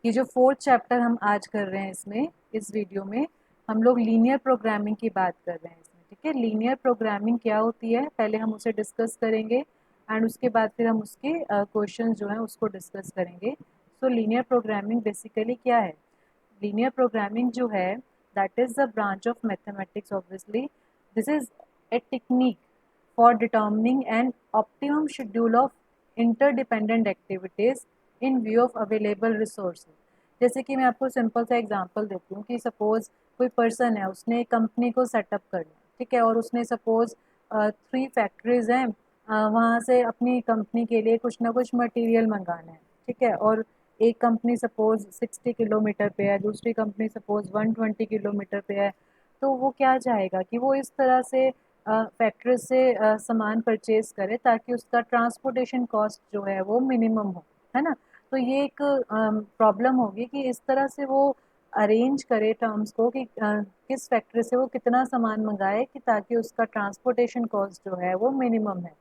ये जो fourth chapter हम आज कर रहे हैं, इसमें इस वीडियो में हम लोग लीनियर प्रोग्रामिंग की बात कर रहे हैं इसमें। ठीक है, लीनियर प्रोग्रामिंग क्या होती है पहले हम उसे डिस्कस करेंगे एंड उसके बाद फिर हम उसके क्वेश्चन जो हैं उसको डिस्कस करेंगे। सो लीनियर प्रोग्रामिंग बेसिकली क्या है? लीनियर प्रोग्रामिंग जो है that is the branch of mathematics obviously. This is a technique for determining an optimum schedule of interdependent activities in view of available resources। जैसे कि मैं आपको सिंपल सा एग्जांपल देती हूँ कि सपोज कोई पर्सन है, उसने कंपनी को सेटअप करना, ठीक है, और उसने सपोज 3 फैक्ट्रीज हैं, वहाँ से अपनी कंपनी के लिए कुछ ना कुछ मटेरियल मंगाना है, ठीक है, और एक कंपनी सपोज 60 किलोमीटर पे है, दूसरी कंपनी सपोज 120 किलोमीटर पे है। तो वो क्या चाहेगा कि वो इस तरह से फैक्ट्री से सामान परचेज करे ताकि उसका ट्रांसपोर्टेशन कॉस्ट जो है वो मिनिमम हो, है ना। तो ये एक प्रॉब्लम होगी कि इस तरह से वो अरेंज करे टर्म्स को कि किस फैक्ट्री से वो कितना सामान मंगाए कि ताकि उसका ट्रांसपोर्टेशन कॉस्ट जो है वो मिनिमम है।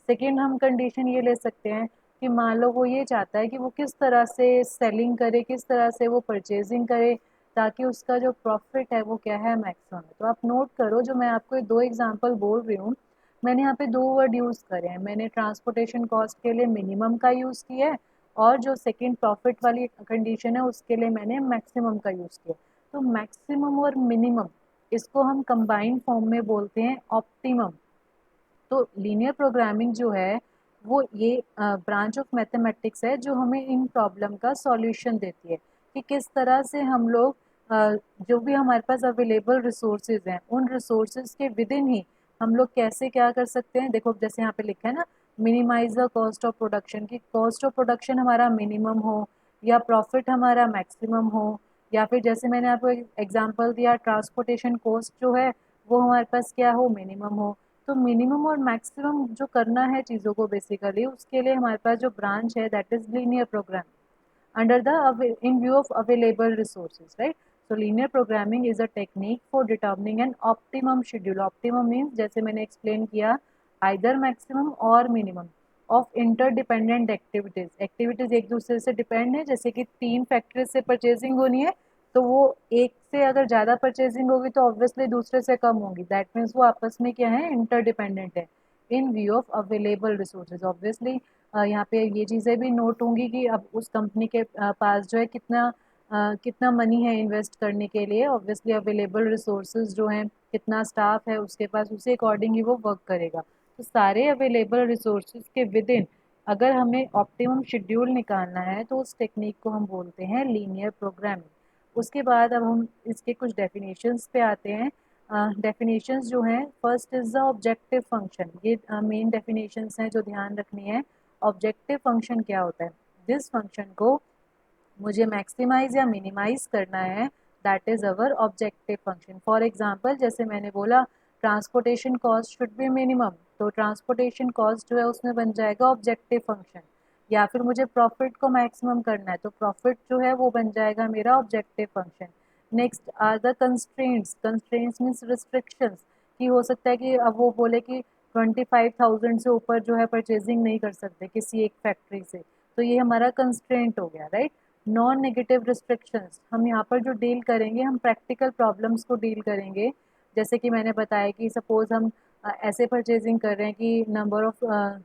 सेकेंड हम कंडीशन ये ले सकते हैं कि मान लो वो ये चाहता है कि वो किस तरह से सेलिंग करे, किस तरह से वो परचेजिंग करे ताकि उसका जो प्रॉफिट है वो क्या है, मैक्सिमम है। तो आप नोट करो, जो मैं आपको 2 एग्जांपल बोल रही हूँ, मैंने यहाँ पे 2 वर्ड यूज़ करे हैं। मैंने ट्रांसपोर्टेशन कॉस्ट के लिए मिनिमम का यूज़ किया है और जो सेकेंड प्रॉफिट वाली कंडीशन है उसके लिए मैंने मैक्सिमम का यूज़ किया। तो मैक्सिमम और मिनिमम, इसको हम कंबाइंड फॉर्म में बोलते हैं ऑप्टिमम। तो लीनियर प्रोग्रामिंग जो है वो ये ब्रांच ऑफ मैथमेटिक्स है जो हमें इन प्रॉब्लम का सॉल्यूशन देती है कि किस तरह से हम लोग जो भी हमारे पास अवेलेबल रिसोर्सेज हैं उन रिसोर्सेज के विद इन ही हम लोग कैसे क्या कर सकते हैं। देखो जैसे यहाँ पे लिखा है ना, minimize the cost of production, की कॉस्ट ऑफ प्रोडक्शन हमारा मिनिमम हो या प्रॉफिट हमारा मैक्सिमम हो, या फिर जैसे मैंने आपको एग्जांपल दिया ट्रांसपोर्टेशन कॉस्ट जो है वो हमारे पास क्या हो, मिनिमम हो। तो मिनिमम और मैक्सिमम जो करना है चीज़ों को बेसिकली, उसके लिए हमारे पास जो ब्रांच है that is linear program under the in view of available resources, right? So linear programming is a technique for determining an optimum schedule. Optimum means जैसे मैंने explain किया either maximum और minimum of interdependent activities। activities एक दूसरे से depend है, जैसे कि 3 फैक्ट्री से परचेजिंग होनी है तो वो एक से अगर ज़्यादा परचेजिंग होगी तो ऑब्वियसली दूसरे से कम होगी, दैट मीन्स वो आपस में क्या है, इंटरडिपेंडेंट है इन view of available resources. Obviously यहाँ पे ये चीज़ें भी नोट होंगी कि अब उस कंपनी के पास जो है कितना मनी है इन्वेस्ट करने के लिए। ऑब्वियसली अवेलेबल रिसोर्सेज जो हैं, कितना स्टाफ है उसके पास, उसी अकॉर्डिंग ही वो वर्क करेगा। तो सारे अवेलेबल रिसोर्सेज के विद इन अगर हमें ऑप्टिमम शेड्यूल निकालना है तो उस टेक्निक को हम बोलते हैं लीनियर प्रोग्रामिंग। उसके बाद अब हम इसके कुछ डेफिनेशंस पे आते हैं। डेफिनेशंस जो हैं, first is the objective function. ये मेन डेफिनेशंस हैं जो ध्यान रखनी है। ऑब्जेक्टिव फंक्शन क्या होता है? जिस फंक्शन को मुझे मैक्सिमाइज या मिनिमाइज करना है that is our objective function. For example जैसे मैंने बोला transportation cost should be minimum, तो ट्रांसपोर्टेशन कॉस्ट जो है उसमें बन जाएगा ऑब्जेक्टिव फंक्शन। या फिर मुझे प्रॉफिट को मैक्सिमम करना है तो प्रॉफिट जो है वो बन जाएगा मेरा objective function. Next are the constraints. Constraints means restrictions, कि हो सकता है कि अब वो बोले कि 25,000 से ऊपर जो है परचेजिंग नहीं कर सकते किसी एक फैक्ट्री से, तो ये हमारा कंस्ट्रेंट हो गया, राइट। नॉन नेगेटिव रिस्ट्रिक्शंस, हम यहाँ पर जो डील करेंगे हम प्रैक्टिकल प्रॉब्लम्स को डील करेंगे। जैसे कि मैंने बताया कि सपोज हम ऐसे परचेजिंग कर रहे हैं कि नंबर ऑफ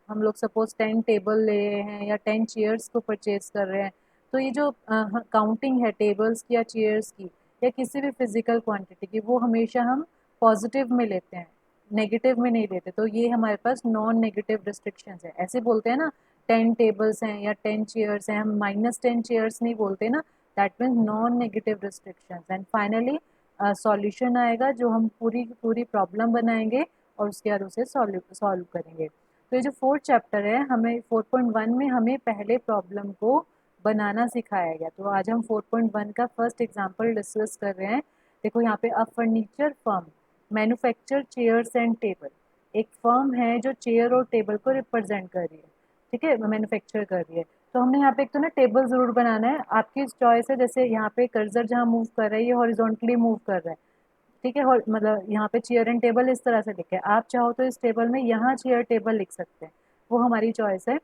हम लोग सपोज 10 टेबल ले रहे हैं या 10 चेयर्स को परचेज कर रहे हैं। तो ये जो काउंटिंग है टेबल्स की या चेयर्स की या किसी भी फिजिकल क्वांटिटी की, वो हमेशा हम पॉजिटिव में लेते हैं, नेगेटिव में नहीं लेते। तो ये हमारे पास नॉन नेगेटिव रिस्ट्रिक्शंस है। ऐसे बोलते हैं ना 10 टेबल्स हैं या 10 चेयर्स हैं, हम -10 चेयर्स नहीं बोलते ना, that means non negative restrictions. And finally solution आएगा जो हम पूरी पूरी प्रॉब्लम बनाएंगे और उसके बाद उसे सॉल्व करेंगे। तो ये जो फोर्थ चैप्टर है, हमें 4.1 में हमें पहले प्रॉब्लम को बनाना सिखाया गया। तो आज हम 4.1 का फर्स्ट एग्जाम्पल डिस्कस कर रहे हैं। देखो यहाँ पे a furniture firm manufacture chairs and table. एक फर्म है जो चेयर और टेबल को रिप्रेजेंट कर रही है, ठीक है, मैन्युफैक्चर कर रही है। तो हमने यहाँ पे एक तो ना टेबल ज़रूर बनाना है, आपकी चॉइस है। जैसे यहाँ पे कर्सर जहाँ मूव कर रहा है ये हॉरिजॉन्टली मूव कर रहा है, ठीक है, मतलब यहाँ पे चेयर एंड टेबल इस तरह से लिखे है। आप चाहो तो इस टेबल में यहाँ चेयर टेबल लिख सकते हैं, वो हमारी चॉइस है।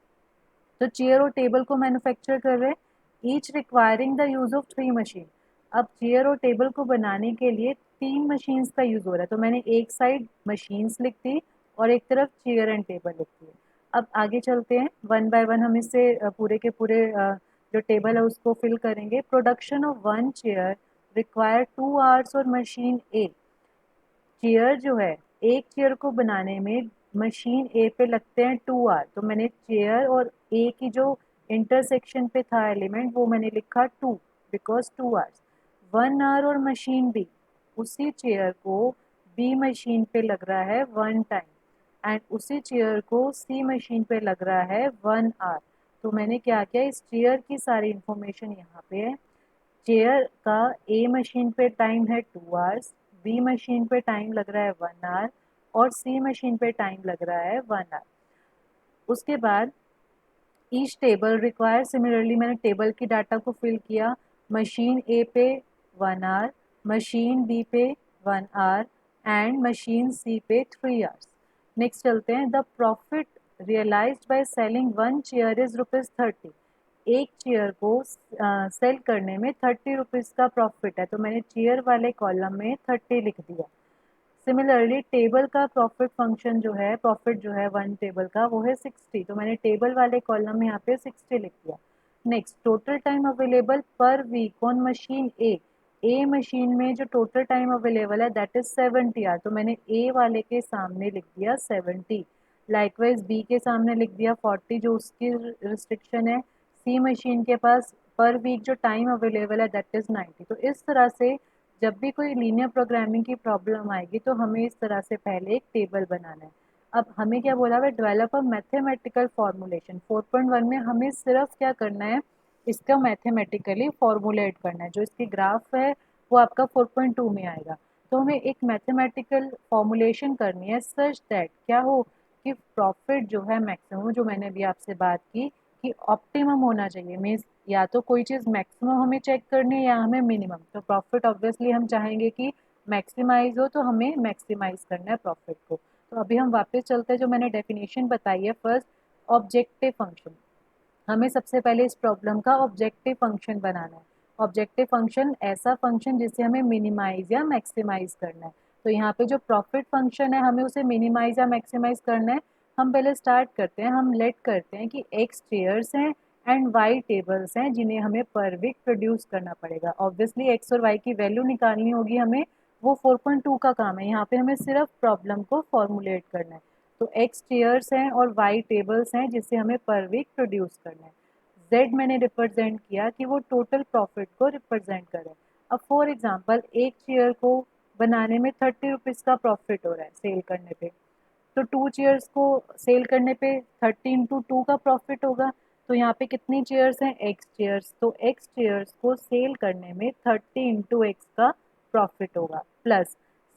तो चेयर और टेबल को मैन्युफैक्चर कर रहे हैं, each requiring the use of 3 machine. अब चेयर और टेबल को बनाने के लिए 3 मशीन्स का यूज हो रहा है, तो मैंने एक साइड मशीन्स लिख दी और एक तरफ चेयर एंड टेबल लिख दी। अब आगे चलते हैं, वन बाय वन हम इससे पूरे के पूरे जो टेबल है उसको फिल करेंगे। Production of 1 chair require 2 hours और मशीन ए। चेयर जो है, एक चेयर को बनाने में मशीन ए पे लगते हैं 2 आवर, तो मैंने चेयर और ए की जो इंटरसेक्शन पे था एलिमेंट वो मैंने लिखा 2, बिकॉज 2 आवर्स। 1 आवर और मशीन बी, उसी चेयर को बी मशीन पे लग रहा है 1 टाइम एंड उसी चेयर को सी मशीन पे लग रहा है 1 आवर। तो मैंने क्या किया, इस चेयर की सारी इंफॉर्मेशन यहाँ पे है। चेयर का ए मशीन पे टाइम है 2 आवर्स, बी मशीन पे टाइम लग रहा है 1 आवर और सी मशीन पे टाइम लग रहा है 1 आवर। उसके बाद ईच टेबल रिक्वायर, सिमिलरली मैंने टेबल की डाटा को फिल किया। मशीन ए पे 1 आवर, मशीन बी पे 1 आवर एंड मशीन सी पे 3 आवर्स। नेक्स्ट चलते हैं, the profit realized by selling 1 chair is ₹30। एक चेयर को सेल करने में 30 रुपीज़ का प्रॉफिट है, तो मैंने चेयर वाले कॉलम में 30 लिख दिया। सिमिलरली टेबल का प्रॉफिट जो है वन टेबल का वो है 60, तो मैंने टेबल वाले कॉलम में यहाँ पे 60 लिख दिया। नेक्स्ट, total time available per week on machine A machine में जो टोटल टाइम अवेलेबल है दैट इज 70 आवर, तो मैंने ए वाले के सामने लिख दिया 70। लाइकवाइज बी के सामने लिख दिया 40 जो उसकी रिस्ट्रिक्शन है। सी मशीन के पास पर वीक जो टाइम अवेलेबल है दैट इज 90। तो इस तरह से जब भी कोई लीनियर प्रोग्रामिंग की प्रॉब्लम आएगी तो हमें इस तरह से पहले एक टेबल बनाना है। अब हमें क्या बोला हुआ है, डेवलप अ मैथमेटिकल फॉर्मूलेशन। 4.1 में हमें सिर्फ क्या करना है, इसका मैथमेटिकली फॉर्मूलेट करना है। जो इसकी ग्राफ है वो आपका 4.2 में आएगा। तो हमें एक मैथमेटिकल फॉर्मूलेशन करनी है सच दैट क्या हो कि प्रॉफिट जो है मैक्सिमम, जो मैंने अभी आपसे बात की कि ऑप्टिमम होना चाहिए, मीन्स या तो कोई चीज़ मैक्सिमम हमें चेक करनी है या हमें मिनिमम। तो प्रॉफिट ऑब्वियसली हम चाहेंगे कि मैक्सिमाइज हो, तो हमें मैक्सिमाइज करना है प्रॉफिट को। तो अभी हम वापस चलते हैं, जो मैंने डेफिनेशन बताई है फर्स्ट, ऑब्जेक्टिव फंक्शन। हमें सबसे पहले इस प्रॉब्लम का ऑब्जेक्टिव फंक्शन बनाना है। ऑब्जेक्टिव फंक्शन ऐसा फंक्शन जिसे हमें मिनिमाइज या मैक्सिमाइज करना है। तो यहाँ पे जो प्रॉफिट फंक्शन है हमें उसे मिनिमाइज या मैक्सिमाइज करना है। हम पहले स्टार्ट करते हैं, हम लेट करते हैं कि एक्स चेयर्स हैं एंड वाई टेबल्स हैं जिन्हें हमें पर वीक प्रोड्यूस करना पड़ेगा। ऑब्वियसली एक्स और वाई की वैल्यू निकालनी होगी हमें, वो 4.2 का काम है। यहाँ पे हमें सिर्फ प्रॉब्लम को फॉर्मुलेट करना है। तो एक्स चेयर्स हैं और वाई टेबल्स हैं जिसे हमें पर वीक प्रोड्यूस करना है। जेड मैंने रिप्रेजेंट किया कि वो टोटल प्रॉफिट को रिप्रेजेंट करे। अब फॉर एग्जांपल एक चेयर को बनाने में 30 रुपीज़ का प्रॉफिट हो रहा है सेल करने पे, तो 2 चेयर्स को सेल करने पे 30 इंटू 2 का प्रॉफिट होगा। तो यहाँ पे कितनी चेयर्स हैं, एक्स चेयर्स, तो एक्स चेयर्स को सेल करने में 30 इंटू एक्स का प्रॉफिट होगा। प्लस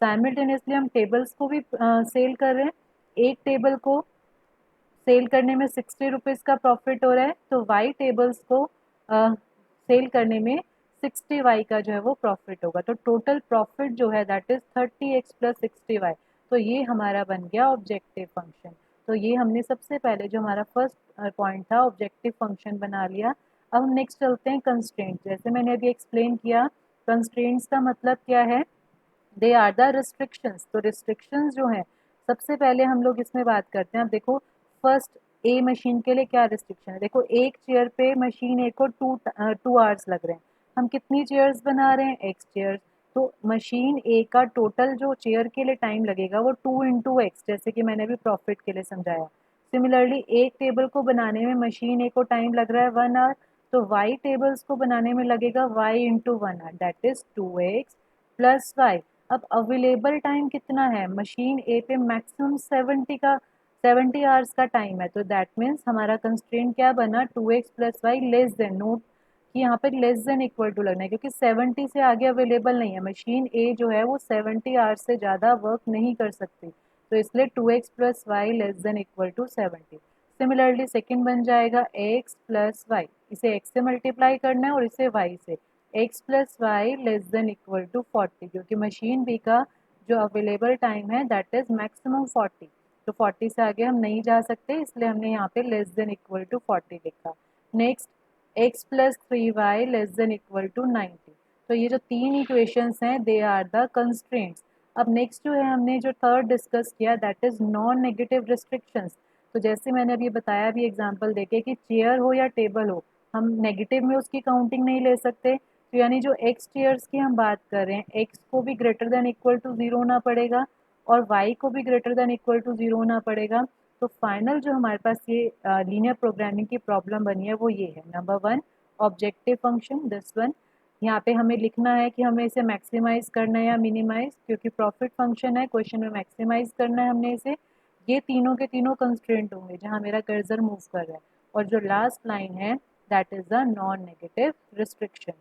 साइमल्टेनियसली हम टेबल्स को भी सेल कर रहे हैं। एक टेबल को सेल करने में 60 रुपीज़ का प्रॉफिट हो रहा है, तो वाई टेबल्स को सेल करने में 60 वाई का जो है वो प्रॉफिट होगा। तो टोटल प्रॉफिट जो है that is 30x plus 60 Y. तो ये हमारा बन गया ऑब्जेक्टिव फंक्शन। तो ये हमने सबसे पहले जो हमारा फर्स्ट पॉइंट था ऑब्जेक्टिव फंक्शन बना लिया। अब हम नेक्स्ट चलते हैं कंस्ट्रेंट। जैसे मैंने अभी एक्सप्लेन किया, कंस्ट्रेंट्स का मतलब क्या है, दे आर द रिस्ट्रिक्शंस। तो रिस्ट्रिक्शंस जो हैं, सबसे पहले हम लोग इसमें बात करते हैं। अब देखो फर्स्ट ए मशीन के लिए क्या रिस्ट्रिक्शन है, देखो एक चेयर पे मशीन ए को 2 आवर्स लग रहे हैं। हम कितनी चेयर्स बना रहे हैं, एक्स चेयर्स। तो मशीन ए का टोटल जो चेयर के लिए टाइम लगेगा वो 2 इंटू एक्स, जैसे कि मैंने अभी प्रॉफिट के लिए समझाया। सिमिलरली एक टेबल को बनाने में मशीन ए को टाइम लग रहा है 1 आवर, तो वाई टेबल्स को बनाने में लगेगा y into 1 hour, that is 2x plus y. अब अवेलेबल टाइम कितना है, मशीन ए पे मैक्सिमम 70 आवर्स का टाइम है, तो दैट मीन्स हमारा कंस्ट्रेंट क्या बना, 2x plus y less than, note कि यहाँ पे लेस देन इक्वल टू लगना है क्योंकि 70 से आगे अवेलेबल नहीं है। मशीन ए जो है वो 70 आवर्स से ज़्यादा वर्क नहीं कर सकती, तो इसलिए 2x plus y less than equal to 70। Similarly second बन जाएगा x प्लस वाई, इसे x से मल्टीप्लाई करना है और इसे y से, x plus y less than equal to 40, क्योंकि मशीन बी का जो अवेलेबल टाइम है दैट इज मैक्सिमम 40। तो 40 से आगे हम नहीं जा सकते, इसलिए हमने यहाँ पे लेस देन इक्वल टू 40 लिखा। Next x plus 3y less than equal to 90। तो ये जो तीन इक्वेशंस हैं दे आर द कंस्ट्रेंट्स। अब नेक्स्ट जो है हमने जो थर्ड डिस्कस किया that is non negative restrictions. तो जैसे मैंने अभी बताया भी एग्जांपल देके कि चेयर हो या टेबल हो, हम नेगेटिव में उसकी काउंटिंग नहीं ले सकते। तो यानी जो x चेयर्स की हम बात कर रहे हैं, x को भी ग्रेटर देन इक्वल टू 0 होना पड़ेगा और y को भी ग्रेटर देन इक्वल टू 0 होना पड़ेगा। तो फाइनल जो हमारे पास ये लीनियर प्रोग्रामिंग की प्रॉब्लम बनी है वो ये है। Number 1 objective function this one, यहाँ पे हमें लिखना है कि हमें इसे मैक्सिमाइज करना है या मिनिमाइज, क्योंकि प्रॉफिट फंक्शन है, क्वेश्चन में मैक्सिमाइज करना है हमने इसे। ये तीनों के तीनों कंस्ट्रेंट होंगे जहाँ मेरा कर्सर मूव कर रहा है। और जो लास्ट लाइन है that is the non negative restriction.